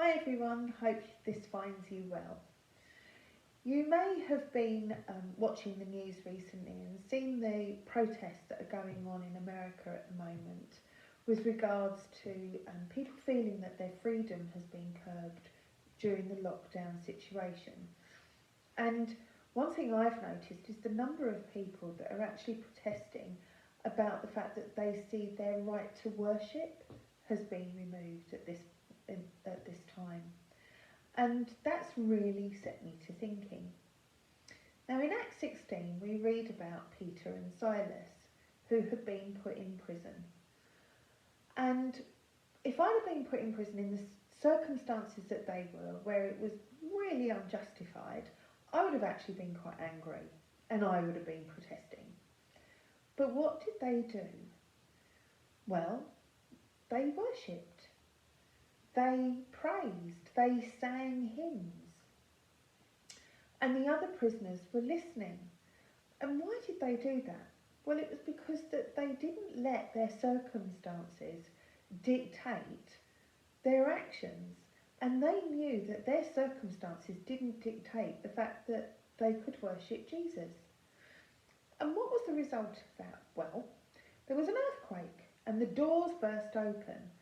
Hi everyone, hope this finds you well. You may have been watching the news recently and seen the protests that are going on in America at the moment with regards to people feeling that their freedom has been curbed during the lockdown situation. And one thing I've noticed is the number of people that are actually protesting about the fact that they see their right to worship has been removed at this time. And that's really set me to thinking. Now in Acts 16 we read about Peter and Silas who had been put in prison. And if I'd have been put in prison in the circumstances that they were, where it was really unjustified, I would have actually been quite angry and I would have been protesting. But what did they do? Well, they worshipped. They praised, they sang hymns. And the other prisoners were listening. And why did they do that? Well, it was because that they didn't let their circumstances dictate their actions. And they knew that their circumstances didn't dictate the fact that they could worship Jesus. And what was the result of that? Well, there was an earthquake and the doors burst open.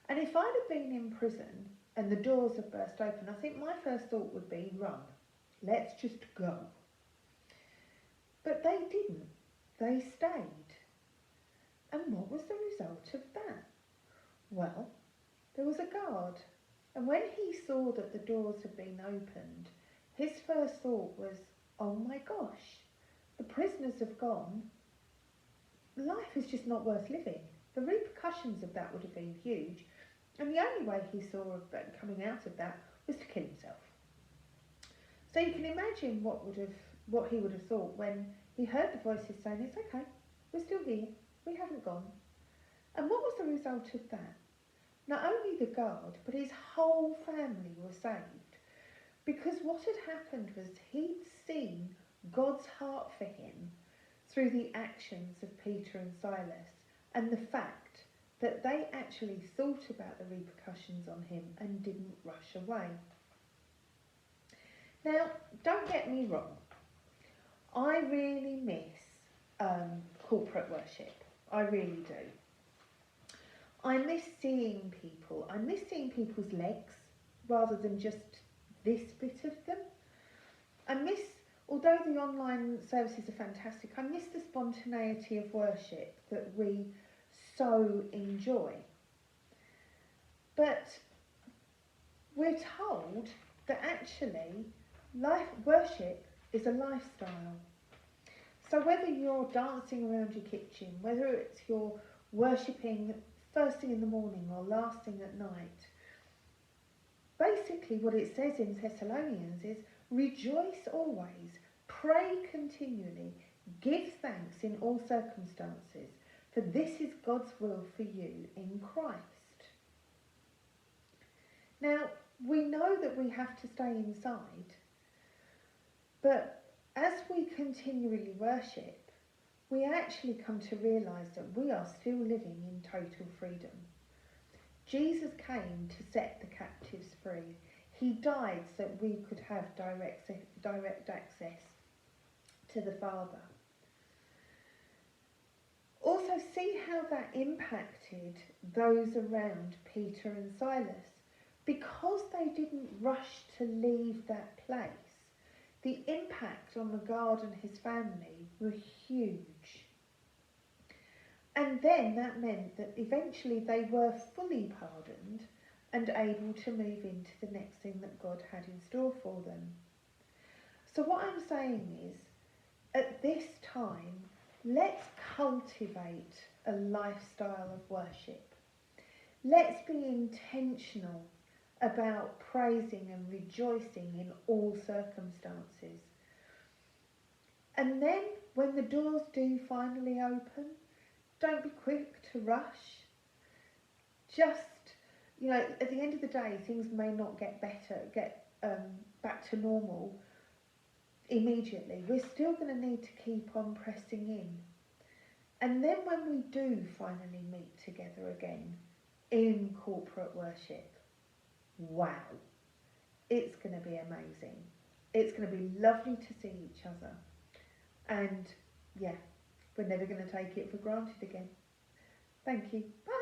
And if I'd have been in prison and the doors had burst open, I think my first thought would be, run, let's just go. But they didn't. They stayed. And what was the result of that? Well, there was a guard. And when he saw that the doors had been opened, his first thought was, oh my gosh, the prisoners have gone. Life is just not worth living. The repercussions of that would have been huge. And the only way he saw of coming out of that was to kill himself. So you can imagine what he would have thought when he heard the voices saying, it's okay, we're still here, we haven't gone. And what was the result of that? Not only the guard, but his whole family were saved. Because what had happened was he'd seen God's heart for him through the actions of Peter and Silas and the fact that they actually thought about the repercussions on him and didn't rush away. Now, don't get me wrong, I really miss corporate worship. I really do. I miss seeing people. I miss seeing people's legs rather than just this bit of them. I miss, although the online services are fantastic, I miss the spontaneity of worship that we so enjoy. But we're told that actually worship is a lifestyle. So whether you're dancing around your kitchen, whether it's you're worshipping first thing in the morning or last thing at night, basically what it says in Thessalonians is rejoice always, pray continually, give thanks in all circumstances, for this is God's will for you in Christ. Now, we know that we have to stay inside, but as we continually worship, we actually come to realise that we are still living in total freedom. Jesus came to set the captives free. He died so that we could have direct access to the Father. Also, see how that impacted those around Peter and Silas. Because they didn't rush to leave that place, the impact on the guard and his family were huge. And then that meant that eventually they were fully pardoned and able to move into the next thing that God had in store for them. So what I'm saying is, at this time, let's cultivate a lifestyle of worship. Let's be intentional about praising and rejoicing in all circumstances. And then when the doors do finally open, don't be quick to rush. Just, at the end of the day, things may not get back to normal immediately. We're still going to need to keep on pressing in. And then when we do finally meet together again in corporate worship, wow, it's going to be amazing. It's going to be lovely to see each other. And yeah, we're never going to take it for granted again. Thank you. Bye.